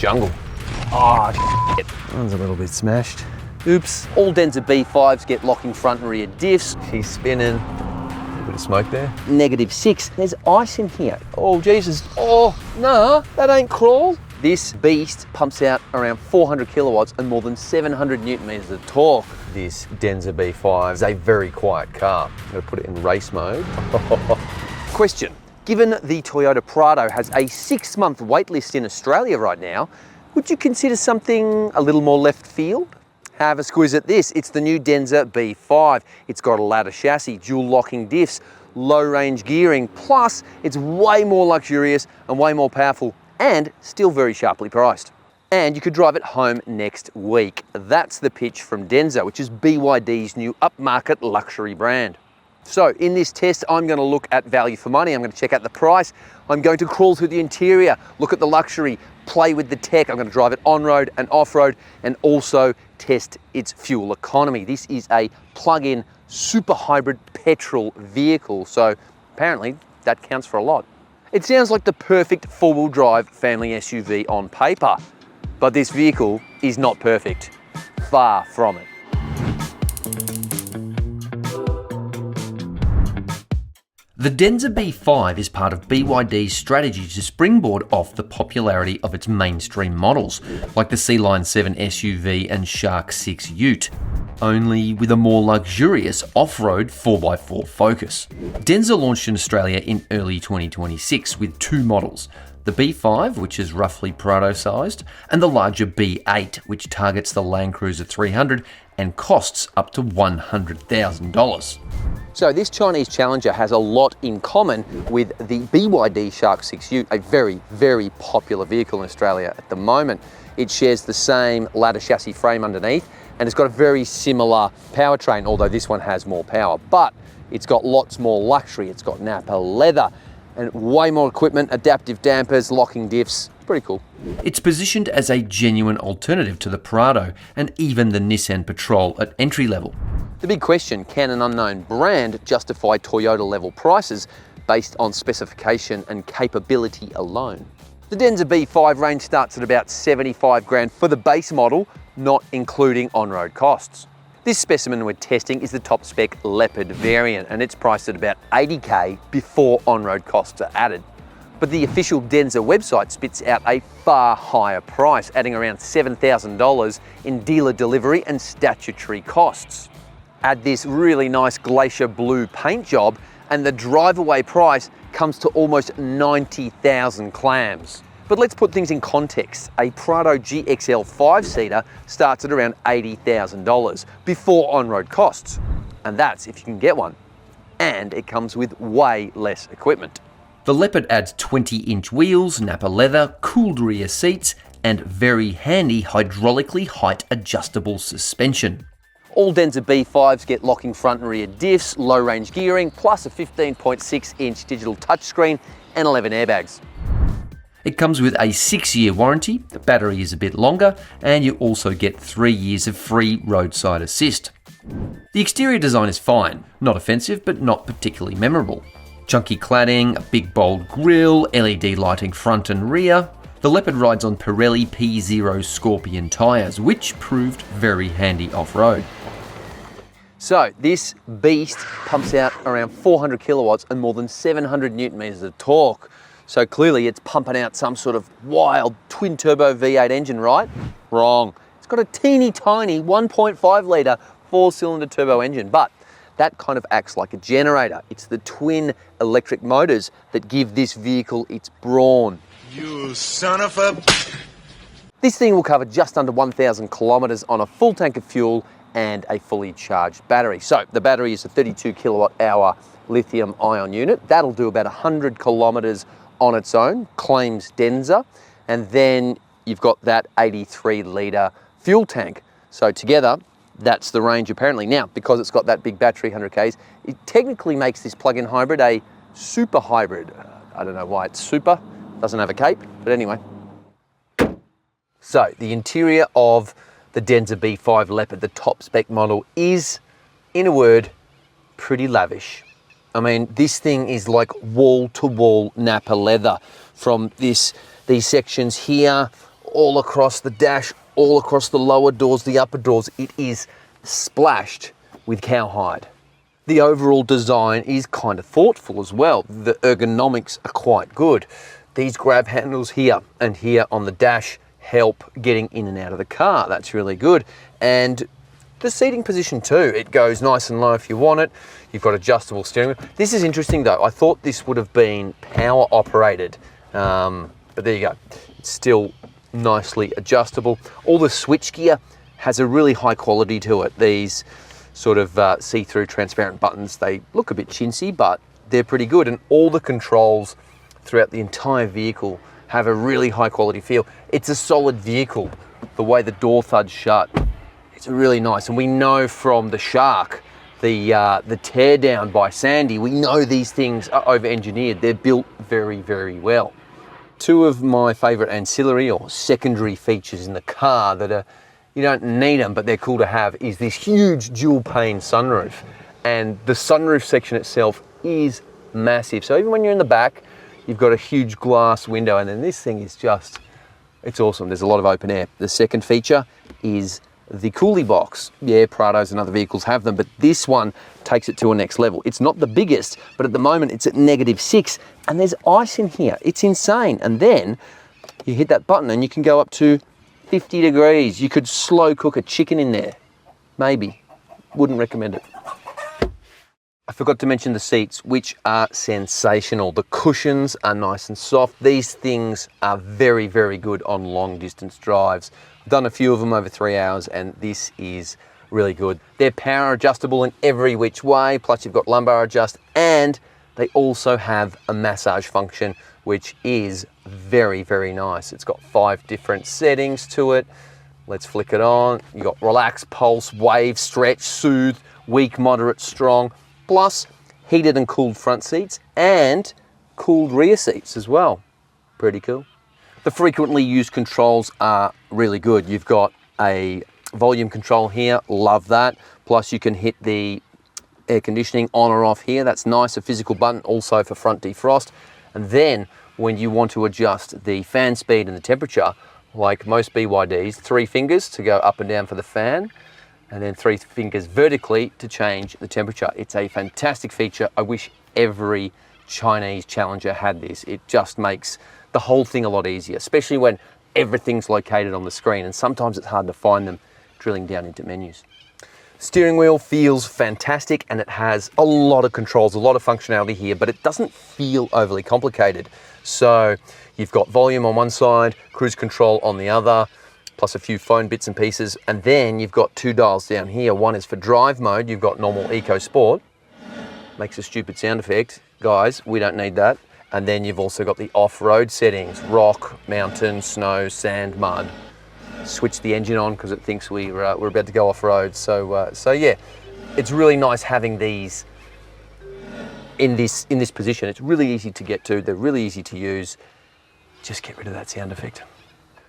jungle. Oh, shit. One's a little bit smashed. Oops. All Denza B5s get locking front and rear diffs. She's spinning. A bit of smoke there. -6. There's ice in here. Oh, Jesus. Oh, no, that ain't crawl. This beast pumps out around 400 kilowatts and more than 700 newton meters of torque. This Denza B5 is a very quiet car. I'm going to put it in race mode. Question. Given the Toyota Prado has a 6-month wait list in Australia right now, would you consider something a little more left field? Have a squeeze at this. It's the new Denza B5. It's got a ladder chassis, dual locking diffs, low range gearing, plus it's way more luxurious and way more powerful and still very sharply priced. And you could drive it home next week. That's the pitch from Denza, which is BYD's new upmarket luxury brand. So in this test, I'm going to look at value for money. I'm going to check out the price. I'm going to crawl through the interior, look at the luxury, play with the tech. I'm going to drive it on-road and off-road and also test its fuel economy. This is a plug-in super hybrid petrol vehicle. So apparently that counts for a lot. It sounds like the perfect four-wheel drive family SUV on paper, but this vehicle is not perfect. Far from it. The Denza B5 is part of BYD's strategy to springboard off the popularity of its mainstream models, like the C-Line 7 SUV and Shark 6 Ute, only with a more luxurious off-road 4x4 focus. Denza launched in Australia in early 2026 with two models, the B5, which is roughly Prado-sized, and the larger B8, which targets the Land Cruiser 300 and costs up to $100,000. So this Chinese Challenger has a lot in common with the BYD Shark 6 Ute, a very, very popular vehicle in Australia at the moment. It shares the same ladder chassis frame underneath, and it's got a very similar powertrain, although this one has more power, but it's got lots more luxury. It's got Nappa leather and way more equipment, adaptive dampers, locking diffs. Pretty cool. It's positioned as a genuine alternative to the Prado and even the Nissan Patrol at entry level. The big question, can an unknown brand justify Toyota level prices based on specification and capability alone? The Denza B5 range starts at about 75 grand for the base model, not including on-road costs. This specimen we're testing is the top spec Leopard variant, and it's priced at about 80k before on-road costs are added. But the official Denza website spits out a far higher price, adding around $7,000 in dealer delivery and statutory costs. Add this really nice glacier blue paint job and the driveaway price comes to almost 90,000 clams. But let's put things in context. A Prado GXL 5-seater starts at around $80,000 before on-road costs. And that's if you can get one. And it comes with way less equipment. The Leopard adds 20-inch wheels, Nappa leather, cooled rear seats, and very handy hydraulically height-adjustable suspension. All Denza B5s get locking front and rear diffs, low-range gearing, plus a 15.6-inch digital touchscreen and 11 airbags. It comes with a 6-year warranty, the battery is a bit longer, and you also get 3 years of free roadside assist. The exterior design is fine, not offensive but not particularly memorable. Chunky cladding, a big bold grille, LED lighting front and rear. The Leopard rides on Pirelli P0 Scorpion tyres, which proved very handy off-road. So this beast pumps out around 400 kilowatts and more than 700 newton meters of torque. So clearly it's pumping out some sort of wild twin turbo V8 engine, right? Wrong. It's got a teeny tiny 1.5 litre 4-cylinder turbo engine, but that kind of acts like a generator. It's the twin electric motors that give this vehicle its brawn. You son of a... This thing will cover just under 1,000 kilometres on a full tank of fuel and a fully charged battery. So the battery is a 32 kilowatt hour lithium ion unit. That'll do about 100 kilometres on its own, claims Denza. And then you've got that 83 litre fuel tank. So together, that's the range apparently. Now, because it's got that big battery, 100 Ks, it technically makes this plug-in hybrid a super hybrid. I don't know why it's super, doesn't have a cape, but anyway. So the interior of the Denza B5 Leopard, the top spec model, is, in a word, pretty lavish. I mean, this thing is like wall-to-wall Nappa leather. From these sections here, all across the dash, all across the lower doors, the upper doors. It is splashed with cowhide. The overall design is kind of thoughtful as well. The ergonomics are quite good. These grab handles here and here on the dash help getting in and out of the car. That's really good. And the seating position too, it goes nice and low if you want it. You've got adjustable steering wheel. This is interesting though. I thought this would have been power operated, but there you go. It's still nicely adjustable. All the switchgear has a really high quality to it. These sort of see-through transparent buttons, they look a bit chintzy, but they're pretty good. And all the controls throughout the entire vehicle have a really high quality feel. It's a solid vehicle. The way the door thuds shut, it's really nice. And we know from the Shark, the tear down by Sandy, we know these things are over-engineered. They're built very, very well. Two of my favorite ancillary or secondary features in the car that are, you don't need them, but they're cool to have, is this huge dual pane sunroof. And the sunroof section itself is massive. So even when you're in the back, you've got a huge glass window, and then this thing is just, it's awesome. There's a lot of open air. The second feature is the coolie box. Yeah, Prados and other vehicles have them, but this one takes it to a next level. It's not the biggest, but at the moment it's at -6, and there's ice in here. It's insane. And then you hit that button and you can go up to 50 degrees. You could slow cook a chicken in there. Maybe. Wouldn't recommend it. I forgot to mention the seats, which are sensational. The cushions are nice and soft. These things are very, very good on long distance drives. I've done a few of them over 3 hours, and this is really good. They're power adjustable in every which way, plus you've got lumbar adjust, and they also have a massage function, which is very, very nice. It's got 5 different settings to it. Let's flick it on. You've got relax, pulse, wave, stretch, soothe, weak, moderate, strong, plus heated and cooled front seats and cooled rear seats as well. Pretty cool. The frequently used controls are really good. You've got a volume control here, love that. Plus you can hit the air conditioning on or off here. That's nice, a physical button also for front defrost. And then when you want to adjust the fan speed and the temperature, like most BYDs, 3 fingers to go up and down for the fan, and then 3 fingers vertically to change the temperature. It's a fantastic feature. I wish every Chinese Challenger had this. It just makes the whole thing a lot easier, especially when everything's located on the screen, and sometimes it's hard to find them drilling down into menus. Steering wheel feels fantastic, and it has a lot of controls, a lot of functionality here, but it doesn't feel overly complicated. So you've got volume on one side, cruise control on the other, plus a few phone bits and pieces, and then you've got 2 dials down here. One is for drive mode. You've got normal eco sport, makes a stupid sound effect. Guys, we don't need that. And then you've also got the off-road settings, rock, mountain, snow, sand, mud. Switch the engine on because it thinks we're about to go off-road. So yeah, it's really nice having these in this position. It's really easy to get to. They're really easy to use. Just get rid of that sound effect.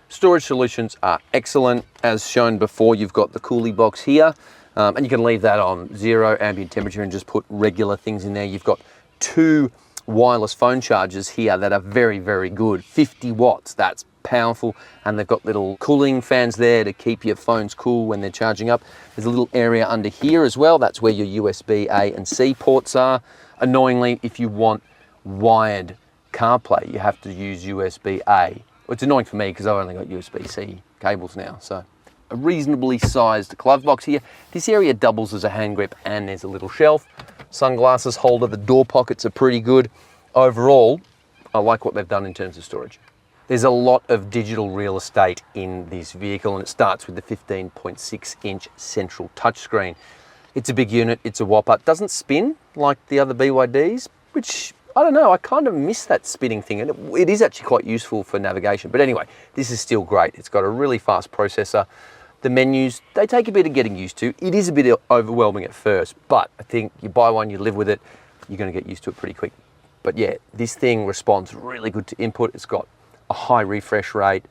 Storage solutions are excellent. As shown before, you've got the coolie box here, and you can leave that on 0 ambient temperature and just put regular things in there. You've got 2 wireless phone chargers here that are very, very good. 50 watts, that's powerful. And they've got little cooling fans there to keep your phones cool when they're charging up. There's a little area under here as well. That's where your USB A and C ports are. Annoyingly, if you want wired CarPlay, you have to use USB A. Well, it's annoying for me because I've only got USB-C cables now. So a reasonably sized glove box here. This area doubles as a hand grip, and there's a little shelf. Sunglasses holder, the door pockets are pretty good. Overall, I like what they've done in terms of storage. There's a lot of digital real estate in this vehicle, and it starts with the 15.6-inch central touchscreen. It's a big unit, it's a whopper. It doesn't spin like the other BYDs, which, I don't know, I kind of miss that spinning thing, and it is actually quite useful for navigation. But anyway, this is still great. It's got a really fast processor. The menus, they take a bit of getting used to. It is a bit overwhelming at first, but I think you buy one, you live with it, you're going to get used to it pretty quick. But yeah, this thing responds really good to input. It's got a high refresh rate,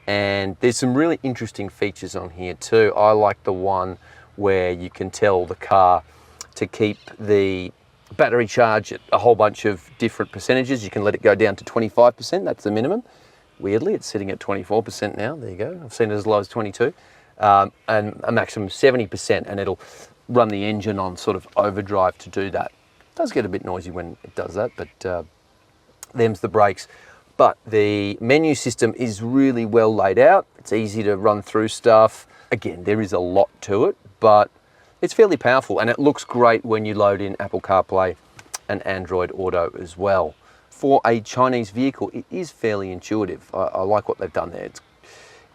and there's some really interesting features on here too. I like the one where you can tell the car to keep the battery charge at a whole bunch of different percentages. You can let it go down to 25%, that's the minimum. Weirdly, it's sitting at 24% now. There you go. I've seen it as low as 22, and a maximum 70%, and it'll run the engine on sort of overdrive to do that. It does get a bit noisy when it does that, but them's the brakes. But the menu system is really well laid out. It's easy to run through stuff. Again, there is a lot to it, but it's fairly powerful, and it looks great when you load in Apple CarPlay and Android Auto as well. For a Chinese vehicle, it is fairly intuitive. I like what they've done there.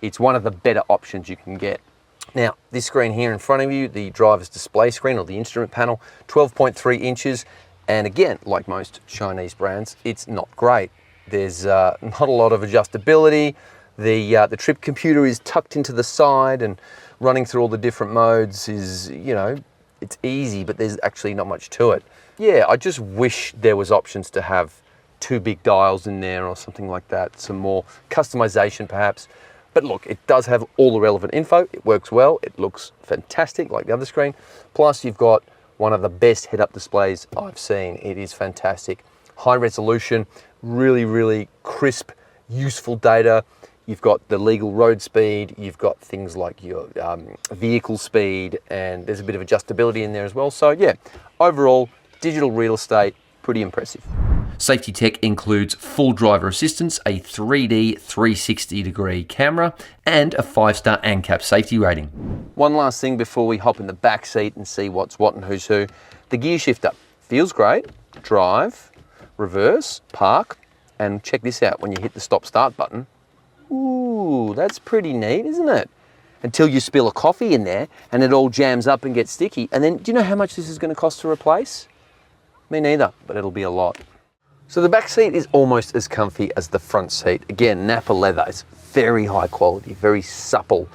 It's one of the better options you can get. Now, this screen here in front of you, the driver's display screen or the instrument panel, 12.3 inches. And again, like most Chinese brands, it's not great. There's not a lot of adjustability. The trip computer is tucked into the side, and running through all the different modes is, you know, it's easy, but there's actually not much to it. Yeah, I just wish there was options to have 2 big dials in there or something like that, some more customization perhaps. But look, it does have all the relevant info. It works well. It looks fantastic like the other screen. Plus you've got one of the best head-up displays I've seen. It is fantastic. High resolution, really, really crisp, useful data. You've got the legal road speed. You've got things like your vehicle speed, and there's a bit of adjustability in there as well. So yeah, overall, digital real estate, pretty impressive. Safety tech includes full driver assistance, a 3D 360-degree camera, and a 5-star ANCAP safety rating. One last thing before we hop in the back seat and see what's what and who's who. The gear shifter feels great. Drive, reverse, park, and check this out when you hit the stop-start button. Ooh, that's pretty neat, isn't it? Until you spill a coffee in there and it all jams up and gets sticky. And then, do you know how much this is going to cost to replace? Me neither, but it'll be a lot. So the back seat is almost as comfy as the front seat. Again, Nappa leather. It's very high quality, very supple.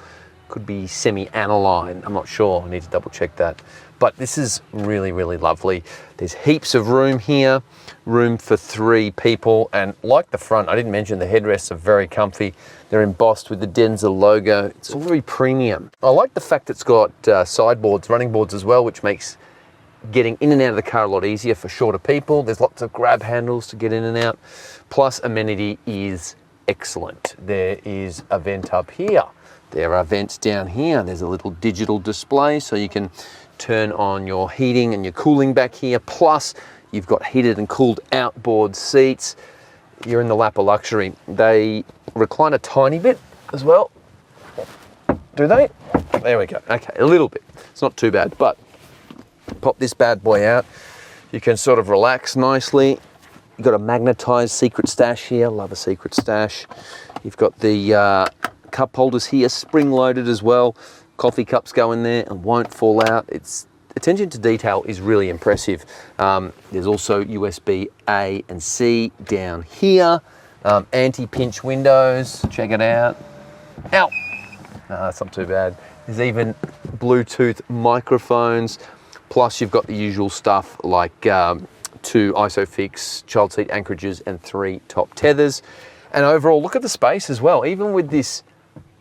Could be semi-aniline, I'm not sure. I need to double check that. But this is really, really lovely. There's heaps of room here, room for 3 people. And like the front, I didn't mention the headrests are very comfy. They're embossed with the Denza logo. It's all very premium. I like the fact it's got sideboards, running boards as well, which makes getting in and out of the car a lot easier for shorter people. There's lots of grab handles to get in and out. Plus, amenity is excellent. There is a vent up here. There are vents down here. There's a little digital display so you can turn on your heating and your cooling back here. Plus, you've got heated and cooled outboard seats. You're in the lap of luxury. They recline a tiny bit as well. Do they? There we go. Okay, a little bit. It's not too bad, but pop this bad boy out. You can sort of relax nicely. You've got a magnetized secret stash here. Love a secret stash. You've got the cup holders here, spring loaded as well. Coffee cups go in there and won't fall out. Its attention to detail is really impressive. There's also USB A and C down here. Anti-pinch windows, check it out. Ow! No, that's not too bad. There's even Bluetooth microphones. Plus you've got the usual stuff like 2 ISOFIX child seat anchorages and 3 top tethers. And overall, look at the space as well. Even with this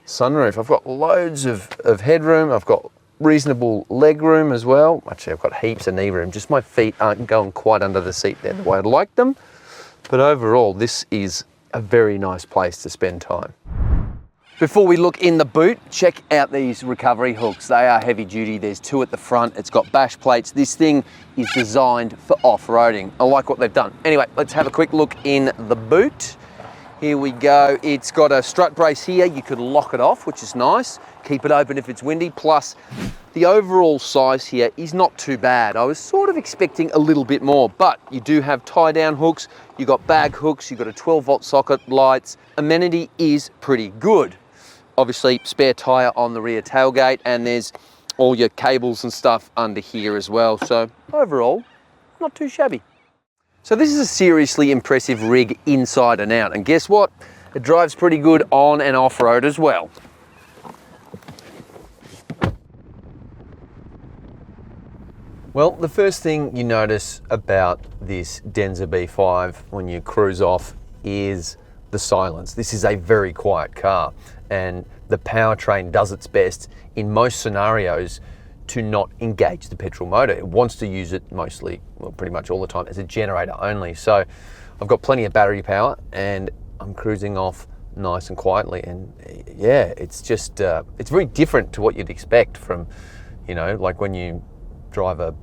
sunroof, I've got loads of headroom. I've got reasonable leg room as well. Actually, I've got heaps of knee room. Just my feet aren't going quite under the seat there the way I'd like them. But overall, this is a very nice place to spend time. Before we look in the boot, check out these recovery hooks. They are heavy duty. There's 2 at the front. It's got bash plates. This thing is designed for off-roading. I like what they've done. Anyway, let's have a quick look in the boot. Here we go. It's got a strut brace here. You could lock it off, which is nice. Keep it open if it's windy. Plus, the overall size here is not too bad. I was sort of expecting a little bit more, but you do have tie-down hooks. You've got bag hooks. You've got a 12-volt socket, lights. Amenity is pretty good. Obviously, spare tyre on the rear tailgate, and there's all your cables and stuff under here as well. So overall, not too shabby. So this is a seriously impressive rig inside and out. And guess what? It drives pretty good on and off-road as well. Well, the first thing you notice about this Denza B5 when you cruise off is the silence. This is a very quiet car, and the powertrain does its best in most scenarios to not engage the petrol motor. It wants to use it mostly, well, pretty much all the time, as a generator only. So I've got plenty of battery power and I'm cruising off nice and quietly. And yeah, it's just, it's very different to what you'd expect from, like when you drive a,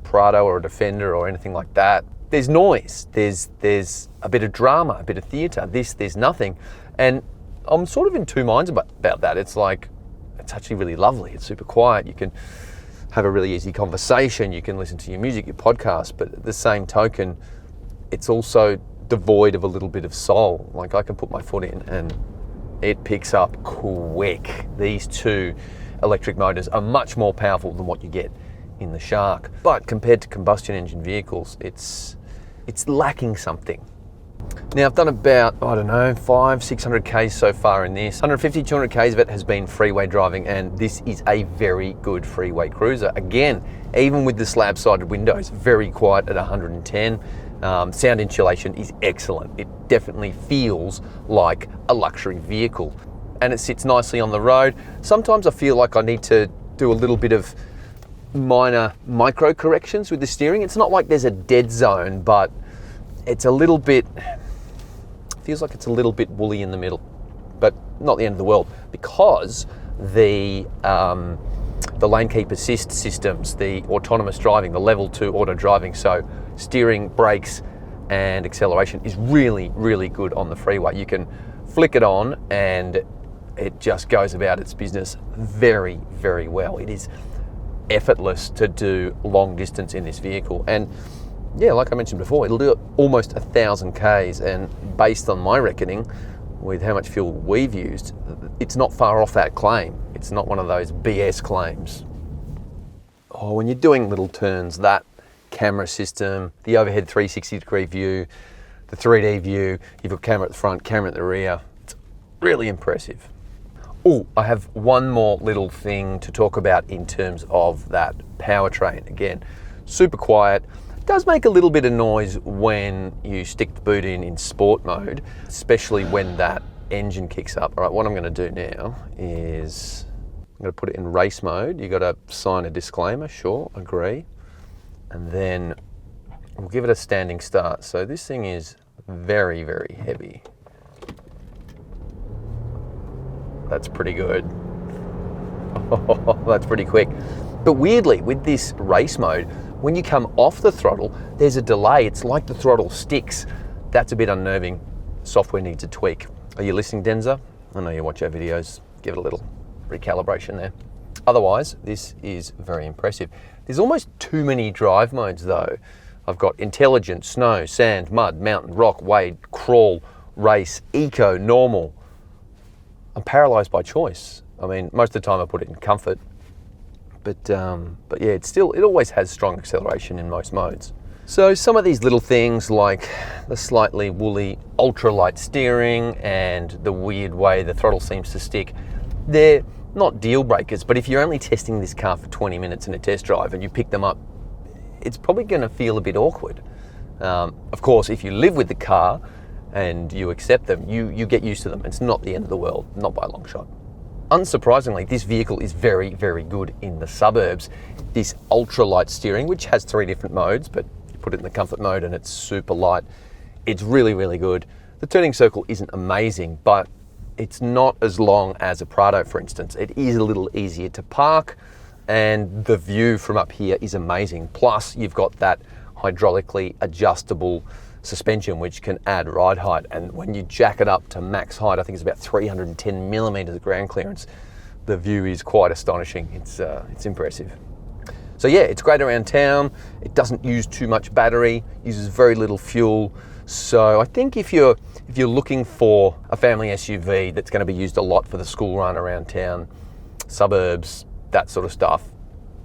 Prado or a Defender or anything like that. There's noise, there's a bit of drama, a bit of theatre. There's nothing. And I'm sort of in two minds about that. It's like, it's actually really lovely. It's super quiet. You can have a really easy conversation. You can listen to your music, your podcast, but at the same token, it's also devoid of a little bit of soul. Like I can put my foot in and it picks up quick. These two electric motors are much more powerful than what you get in the Shark. But compared to combustion engine vehicles, it's lacking something. Now I've done about, 500-600 Ks so far in this. 150-200 Ks of it has been freeway driving, and this is a very good freeway cruiser. Again, even with the slab-sided windows, very quiet at 110. Sound insulation is excellent. It definitely feels like a luxury vehicle, and it sits nicely on the road. Sometimes I feel like I need to do a little bit of minor micro corrections with the steering. It's not like there's a dead zone, but it's a little bit, feels like it's a little bit woolly in the middle, but not the end of the world, because the lane keep assist systems, the autonomous driving, the level 2 auto driving, so steering, brakes and acceleration is really, really good on the freeway. You can flick it on and it just goes about its business very, very well. It is effortless to do long distance in this vehicle, and yeah, like I mentioned before, it'll do almost 1,000 Ks, and based on my reckoning, with how much fuel we've used, it's not far off that claim. It's not one of those BS claims. Oh, when you're doing little turns, that camera system, the overhead 360-degree view, the 3D view, you've got camera at the front, camera at the rear, it's really impressive. Oh, I have one more little thing to talk about in terms of that powertrain. Again, super quiet. Does make a little bit of noise when you stick the boot in sport mode, especially when that engine kicks up. All right, what I'm going to do now is I'm going to put it in race mode. You got to sign a disclaimer, sure, agree, and then we'll give it a standing start. So this thing is very, very heavy. That's pretty good. Oh, that's pretty quick. But weirdly, with this race mode, when you come off the throttle, there's a delay. It's like the throttle sticks. That's a bit unnerving. Software needs a tweak. Are you listening, Denza? I know you watch our videos. Give it a little recalibration there. Otherwise, this is very impressive. There's almost too many drive modes though. I've got intelligent, snow, sand, mud, mountain, rock, wade, crawl, race, eco, normal. I'm paralysed by choice. I mean, most of the time I put it in comfort, but yeah, it always has strong acceleration in most modes. So some of these little things like the slightly woolly ultralight steering and the weird way the throttle seems to stick, they're not deal breakers, but if you're only testing this car for 20 minutes in a test drive and you pick them up, it's probably going to feel a bit awkward. Of course, if you live with the car and you accept them, you get used to them. It's not the end of the world, not by a long shot. Unsurprisingly, this vehicle is very, very good in the suburbs. This ultralight steering, which has 3 different modes, but you put it in the comfort mode and it's super light. It's really, really good. The turning circle isn't amazing, but it's not as long as a Prado, for instance. It is a little easier to park, and the view from up here is amazing. Plus, you've got that hydraulically adjustable suspension, which can add ride height. And when you jack it up to max height, I think it's about 310 millimeters of ground clearance, the view is quite astonishing. It's impressive. So yeah, it's great around town. It doesn't use too much battery, uses very little fuel. So I think if you're looking for a family SUV that's going to be used a lot for the school run around town, suburbs, that sort of stuff,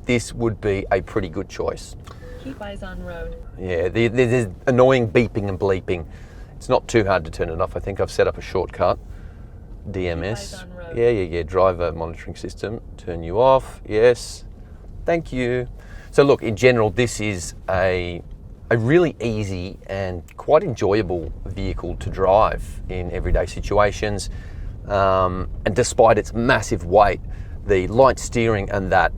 this would be a pretty good choice. Keep eyes on road. Yeah, there's annoying beeping and bleeping. It's not too hard to turn it off. I think I've set up a shortcut. DMS. Keep eyes on road. Yeah. Driver monitoring system. Turn you off. Yes. Thank you. So look, in general, this is a really easy and quite enjoyable vehicle to drive in everyday situations. And despite its massive weight, the light steering and that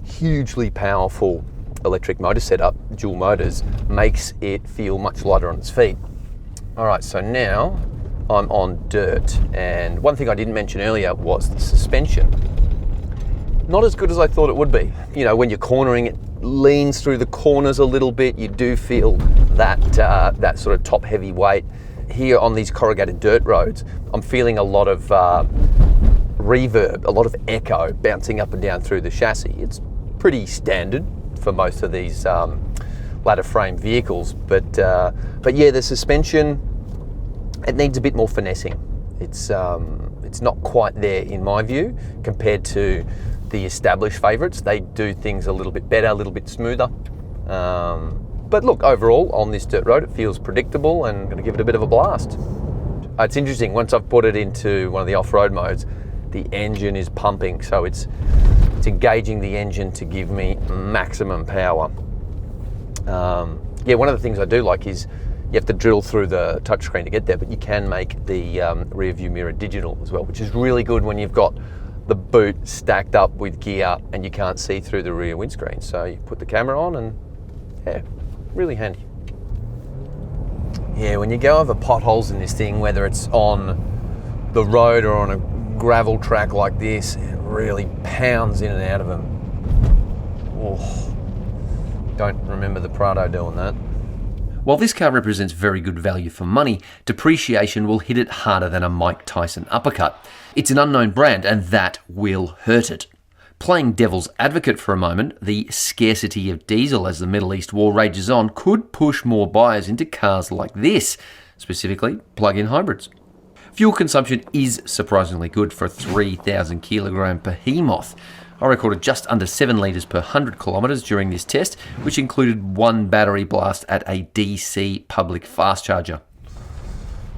hugely powerful electric motor setup, dual motors, makes it feel much lighter on its feet. All right, so now I'm on dirt. And one thing I didn't mention earlier was the suspension. Not as good as I thought it would be. You know, when you're cornering, it leans through the corners a little bit. You do feel that, that sort of top heavy weight. Here on these corrugated dirt roads, I'm feeling a lot of reverb, a lot of echo bouncing up and down through the chassis. It's pretty standard for most of these ladder frame vehicles, but yeah, the suspension, it needs a bit more finessing. It's not quite there in my view compared to the established favourites. They do things a little bit better, a little bit smoother. But look, overall on this dirt road, it feels predictable and I'm going to give it a bit of a blast. It's interesting, once I've put it into one of the off-road modes, the engine is pumping, so it's engaging the engine to give me maximum power. Yeah, one of the things I do like is you have to drill through the touchscreen to get there, but you can make the rear view mirror digital as well, which is really good when you've got the boot stacked up with gear and you can't see through the rear windscreen. So you put the camera on and yeah, really handy. Yeah, when you go over potholes in this thing, whether it's on the road or on a gravel track like this, it really pounds in and out of them. Oh, don't remember the Prado doing that. While this car represents very good value for money, depreciation will hit it harder than a Mike Tyson uppercut. It's an unknown brand and that will hurt it. Playing devil's advocate for a moment, the scarcity of diesel as the Middle East war rages on could push more buyers into cars like this, specifically plug-in hybrids. Fuel consumption is surprisingly good for a 3,000 kilogram behemoth. I recorded just under 7 litres per 100 kilometres during this test, which included one battery blast at a DC public fast charger.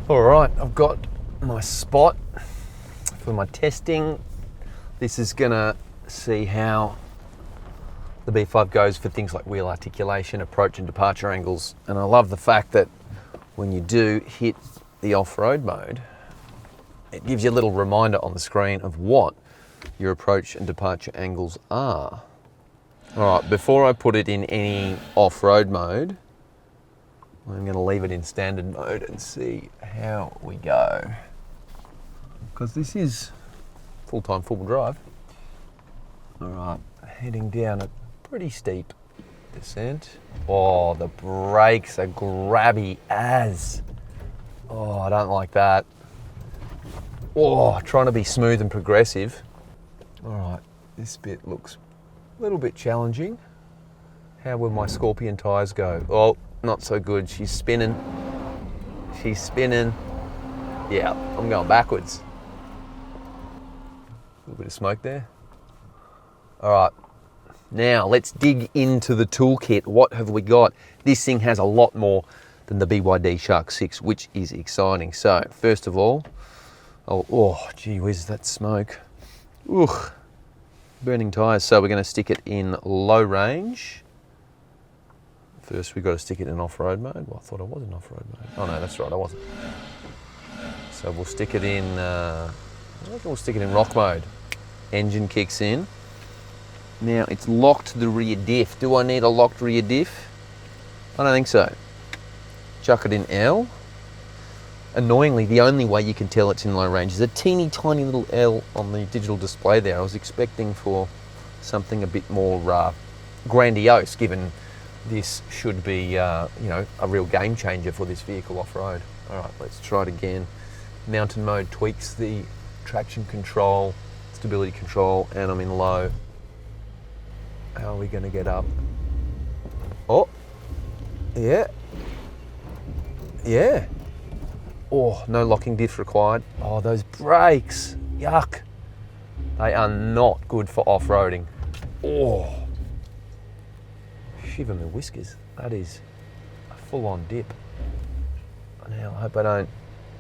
All right, I've got my spot for my testing. This is gonna see how the B5 goes for things like wheel articulation, approach and departure angles. And I love the fact that when you do hit the off-road mode, it gives you a little reminder on the screen of what your approach and departure angles are. All right, before I put it in any off-road mode, I'm going to leave it in standard mode and see how we go. Because this is full-time four-wheel drive. All right, heading down a pretty steep descent. Oh, the brakes are grabby as. Oh, I don't like that. Oh, trying to be smooth and progressive. All right, this bit looks a little bit challenging. How will my Scorpion tyres go? Oh, not so good. She's spinning. She's spinning. Yeah, I'm going backwards. A little bit of smoke there. All right, now let's dig into the toolkit. What have we got? This thing has a lot more than the BYD Shark 6, which is exciting. So, first of all, oh, gee whiz, that smoke. Ugh, burning tyres. So we're going to stick it in low range. First, we've got to stick it in off-road mode. Well, I thought I was in off-road mode. Oh no, that's right, I wasn't. So we'll stick it in, I reckon we'll stick it in rock mode. Engine kicks in. Now it's locked to the rear diff. Do I need a locked rear diff? I don't think so. Chuck it in L. Annoyingly, the only way you can tell it's in low range is a teeny tiny little L on the digital display there. I was expecting for something a bit more grandiose, given this should be, you know, a real game changer for this vehicle off-road. All right, let's try it again. Mountain mode tweaks the traction control, stability control, and I'm in low. How are we going to get up? Oh, yeah. Yeah. Oh, no locking diff required. Oh, those brakes, yuck. They are not good for off-roading. Oh, shiver my whiskers. That is a full-on dip. Now, I hope I don't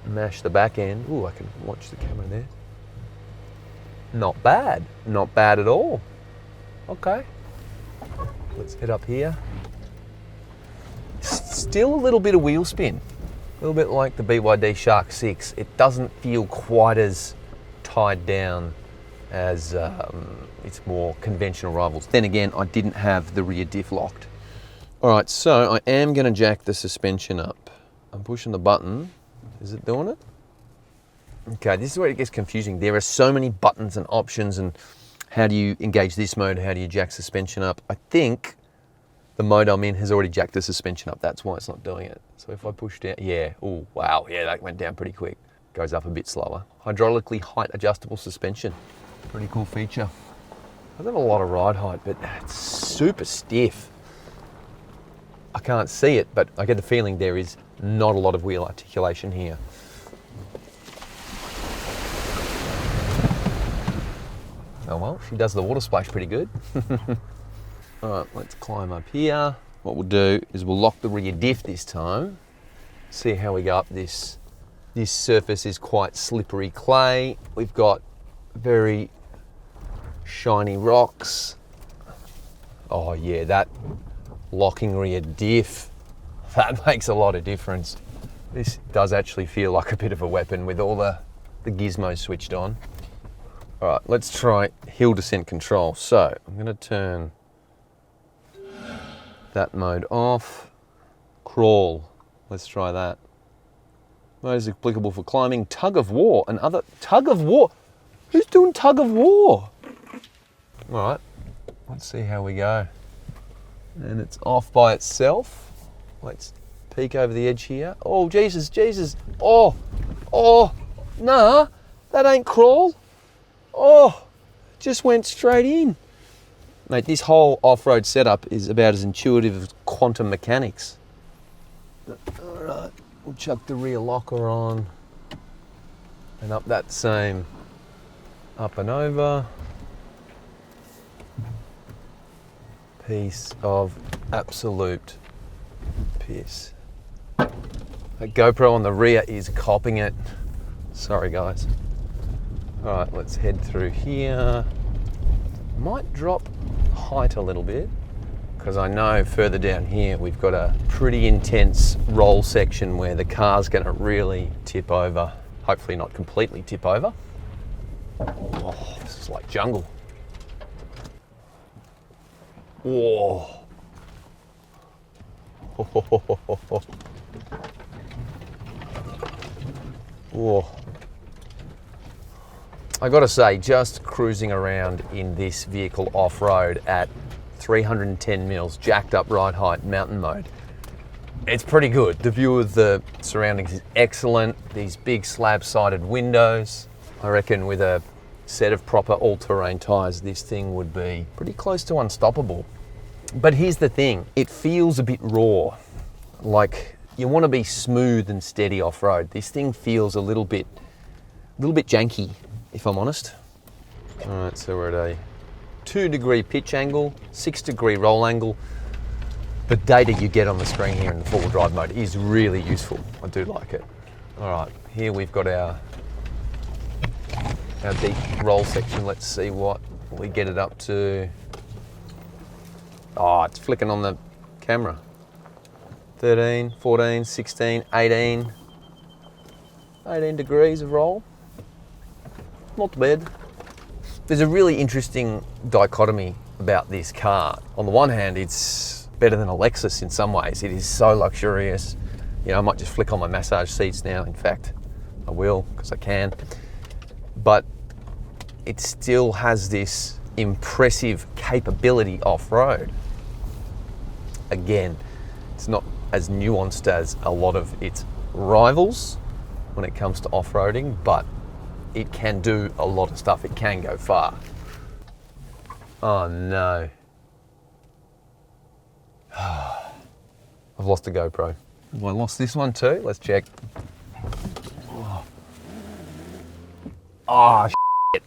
mash the back end. Ooh, I can watch the camera there. Not bad. Not bad at all. Okay. Let's head up here. Still a little bit of wheel spin. A little bit like the BYD Shark 6. It doesn't feel quite as tied down as its more conventional rivals. Then again, I didn't have the rear diff locked. All right, so I am going to jack the suspension up. I'm pushing the button. Is it doing it? Okay, this is where it gets confusing. There are so many buttons and options, and how do you engage this mode? How do you jack suspension up? I think the mode I'm in has already jacked the suspension up. That's why it's not doing it. So if I push down, yeah, oh, wow, yeah, that went down pretty quick. Goes up a bit slower. Hydraulically height adjustable suspension. Pretty cool feature. I don't have a lot of ride height, but it's super stiff. I can't see it, but I get the feeling there is not a lot of wheel articulation here. Oh well, she does the water splash pretty good. All right, let's climb up here. What we'll do is we'll lock the rear diff this time. See how we go up this. This surface is quite slippery clay. We've got very shiny rocks. Oh yeah, that locking rear diff, that makes a lot of difference. This does actually feel like a bit of a weapon with all the gizmos switched on. All right, let's try hill descent control. So I'm gonna turn that mode off. Crawl, let's try that. Mode is applicable for climbing. Tug of war, another tug of war. Who's doing tug of war? All right, let's see how we go. And it's off by itself. Let's peek over the edge here. Oh, Jesus, Jesus. Oh, nah, that ain't crawl. Oh, just went straight in. Mate, this whole off-road setup is about as intuitive as quantum mechanics. All right, we'll chuck the rear locker on and up that same up and over. Piece of absolute piss. That GoPro on the rear is copping it. Sorry guys. All right, let's head through here. Might drop height a little bit because I know further down here we've got a pretty intense roll section where the car's going to really tip over. Hopefully not completely tip over. Oh, this is like jungle. Whoa. Whoa. I gotta say, just cruising around in this vehicle off-road at 310 mils, jacked up ride height, mountain mode, it's pretty good. The view of the surroundings is excellent. These big slab-sided windows. I reckon with a set of proper all-terrain tyres, this thing would be pretty close to unstoppable. But here's the thing, it feels a bit raw. Like you want to be smooth and steady off-road. This thing feels a little bit janky, if I'm honest. All right, so we're at a 2-degree pitch angle, 6-degree roll angle. The data you get on the screen here in the four-wheel drive mode is really useful. I do like it. All right, here we've got our deep roll section. Let's see what we get it up to. Oh, it's flicking on the camera. 13, 14, 16, 18. 18 degrees of roll. Not bad. There's a really interesting dichotomy about this car. On the one hand, it's better than a Lexus in some ways. It is so luxurious. You know, I might just flick on my massage seats now. In fact, I will, because I can. But it still has this impressive capability off-road. Again, it's not as nuanced as a lot of its rivals when it comes to off-roading, but it can do a lot of stuff. It can go far. Oh no. I've lost a GoPro. Have I lost this one too? Let's check. Oh shit.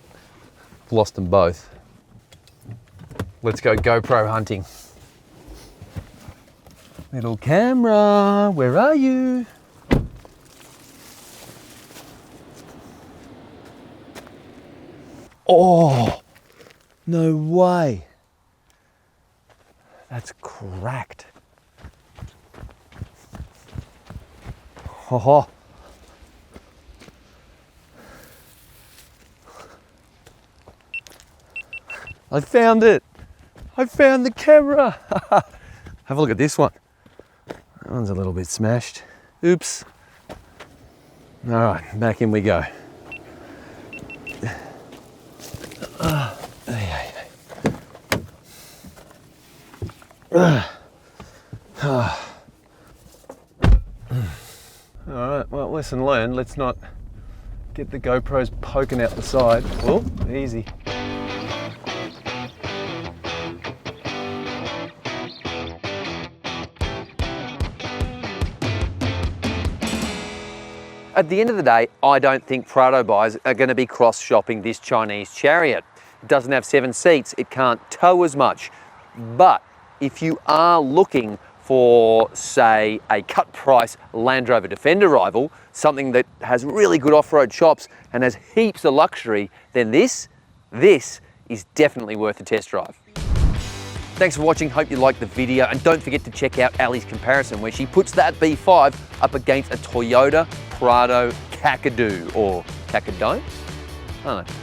I've lost them both. Let's go GoPro hunting. Little camera, where are you? Oh, no way. That's cracked. Oh. I found it. I found the camera. Have a look at this one. That one's a little bit smashed. Oops. All right, back in we go. All right, well, lesson learned. Let's not get the GoPros poking out the side. Oh, easy. At the end of the day, I don't think Prado buyers are going to be cross-shopping this Chinese Chariot. It doesn't have 7 seats, it can't tow as much. But if you are looking for, say, a cut-price Land Rover Defender rival, something that has really good off-road chops and has heaps of luxury, then this is definitely worth a test drive. Thanks for watching, hope you liked the video, and don't forget to check out Ali's comparison where she puts that B5 up against a Toyota Prado Kakadu, or Kakadone? I don't know.